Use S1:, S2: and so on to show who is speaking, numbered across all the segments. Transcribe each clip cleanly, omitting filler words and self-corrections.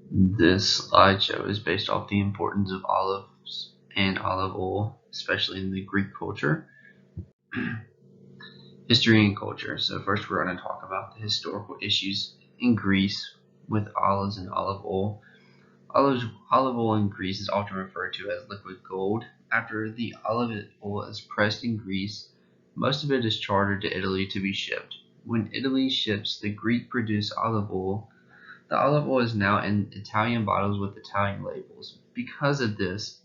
S1: This slideshow is based off the importance of olives and olive oil, especially in the Greek culture. History and culture. So first we're going to talk about the historical issues in Greece with olives and olive oil. Olive oil in Greece is often referred to as liquid gold. After the olive oil is pressed in Greece, most of it is chartered to Italy to be shipped. When Italy ships the Greek-produced olive oil, the olive oil is now in Italian bottles with Italian labels. Because of this,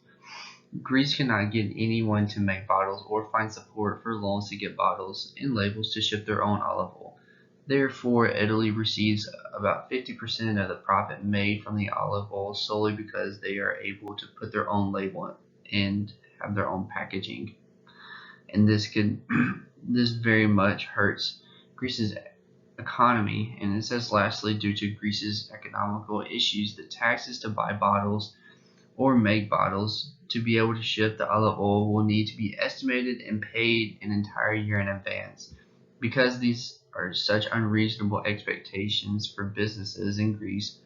S1: Greece cannot get anyone to make bottles or find support for loans to get bottles and labels to ship their own olive oil. Therefore, Italy receives about 50% of the profit made from the olive oil solely because they are able to put their own label and have their own packaging. And this very much hurts Greece's economy. And it says lastly, due to Greece's economical issues, the taxes to buy bottles or make bottles to be able to ship the olive oil will need to be estimated and paid an entire year in advance. Because these are such unreasonable expectations for businesses in Greece,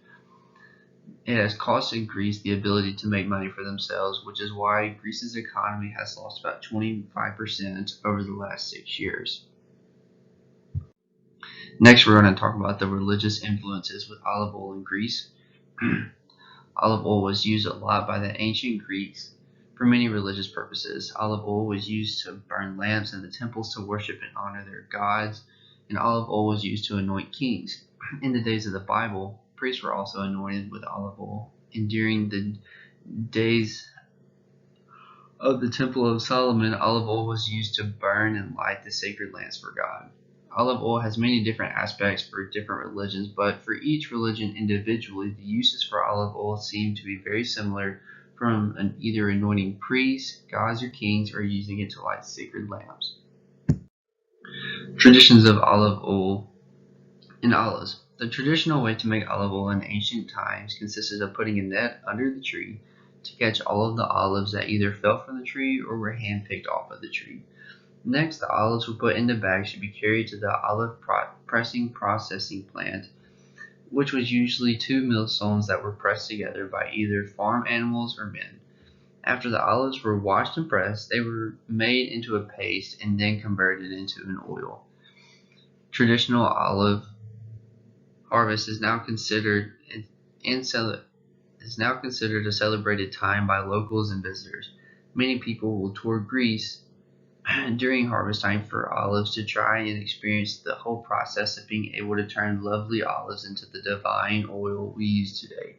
S1: it has costed Greece the ability to make money for themselves, which is why Greece's economy has lost about 25% over the last 6 years. Next, we're going to talk about the religious influences with olive oil in Greece. Olive oil was used a lot by the ancient Greeks for many religious purposes. Olive oil was used to burn lamps in the temples to worship and honor their gods, and olive oil was used to anoint kings. In the days of the Bible, priests were also anointed with olive oil, and during the days of the Temple of Solomon, olive oil was used to burn and light the sacred lamps for God. Olive oil has many different aspects for different religions, but for each religion individually, the uses for olive oil seem to be very similar, from either anointing priests, gods, or kings, or using it to light sacred lamps. Traditions of olive oil and olives. The traditional way to make olive oil in ancient times consisted of putting a net under the tree to catch all of the olives that either fell from the tree or were hand-picked off of the tree. Next, the olives were put into bags to be carried to the olive pressing processing plant, which was usually 2 millstones that were pressed together by either farm animals or men. After the olives were washed and pressed, they were made into a paste and then converted into an oil. Traditional olive harvest is now considered a celebrated time by locals and visitors. Many people will tour Greece during harvest time for olives to try and experience the whole process of being able to turn lovely olives into the divine oil we use today.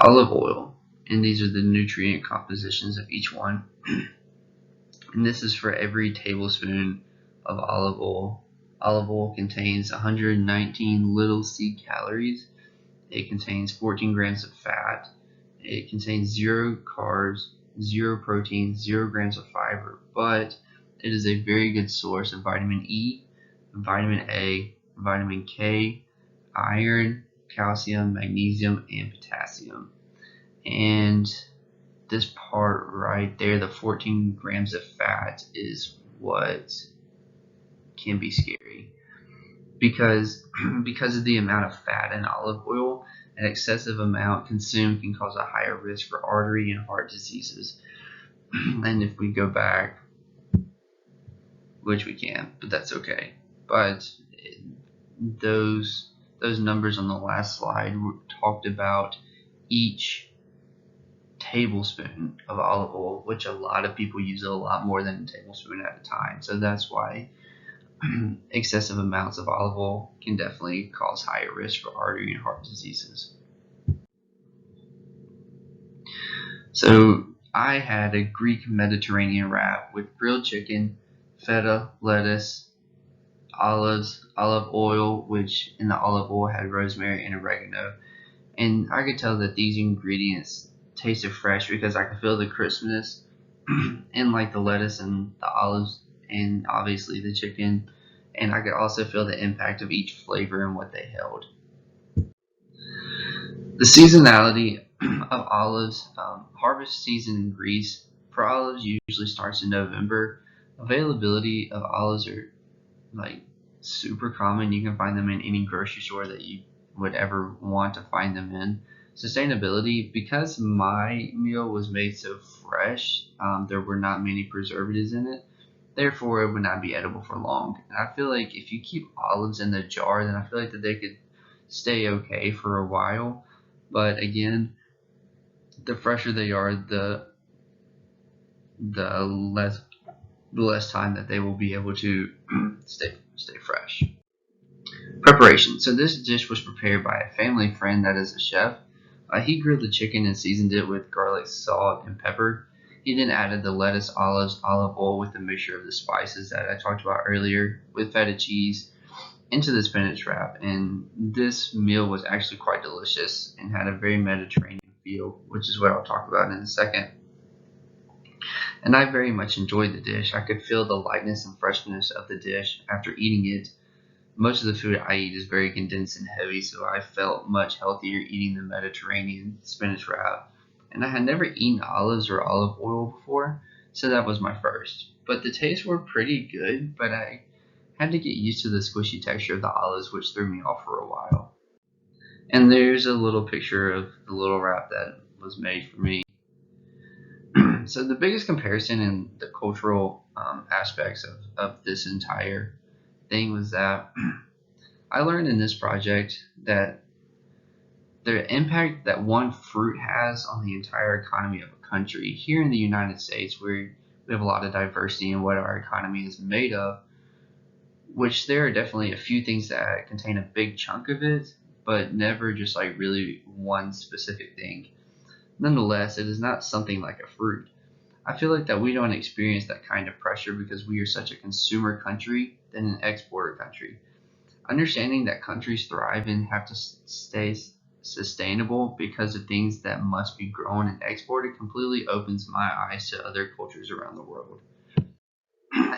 S1: Olive oil, and these are the nutrient compositions of each one. And this is for every tablespoon of olive oil. Olive oil contains 119 little C calories. It contains 14 grams of fat. It contains 0 carbs, 0 protein, 0 grams of fiber, but it is a very good source of vitamin E, vitamin A, vitamin K, iron, calcium, magnesium, and potassium. And this part right there, the 14 grams of fat, is what can be scary because of the amount of fat in olive oil. An excessive amount consumed can cause a higher risk for artery and heart diseases. And if we go back, which we can't, but that's okay. But those numbers on the last slide talked about each tablespoon of olive oil, which a lot of people use a lot more than a tablespoon at a time. So that's why excessive amounts of olive oil can definitely cause higher risk for artery and heart diseases. So I had a Greek Mediterranean wrap with grilled chicken, feta, lettuce, olives, olive oil, which in the olive oil had rosemary and oregano. And I could tell that these ingredients tasted fresh because I could feel the crispness in like the lettuce and the olives and obviously the chicken, and I could also feel the impact of each flavor and what they held. The seasonality of olives. Harvest season in Greece for olives usually starts in November. Availability of olives are like super common. You can find them in any grocery store that you would ever want to find them in. Sustainability, because my meal was made so fresh, there were not many preservatives in it. Therefore, it would not be edible for long. And I feel like if you keep olives in the jar, then I feel like that they could stay okay for a while. But again, the fresher they are, the less time that they will be able to stay fresh. Preparation. So this dish was prepared by a family friend that is a chef. He grilled the chicken and seasoned it with garlic, salt, and pepper. He then added the lettuce, olives, olive oil with a mixture of the spices that I talked about earlier with feta cheese into the spinach wrap. And this meal was actually quite delicious and had a very Mediterranean feel, which is what I'll talk about in a second. And I very much enjoyed the dish. I could feel the lightness and freshness of the dish after eating it. Most of the food I eat is very condensed and heavy, so I felt much healthier eating the Mediterranean spinach wrap. And I had never eaten olives or olive oil before, so that was my first. But the tastes were pretty good, but I had to get used to the squishy texture of the olives, which threw me off for a while. And there's a little picture of the little wrap that was made for me. So the biggest comparison in the cultural aspects of this entire thing was that I learned in this project that the impact that one fruit has on the entire economy of a country. Here in the United States, where we have a lot of diversity in what our economy is made of, which there are definitely a few things that contain a big chunk of it, but never just like really one specific thing. Nonetheless, it is not something like a fruit. I feel like that we don't experience that kind of pressure because we are such a consumer country than an exporter country. Understanding that countries thrive and have to stay sustainable because of things that must be grown and exported completely opens my eyes to other cultures around the world.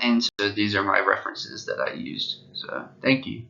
S1: And so these are my references that I used. So thank you.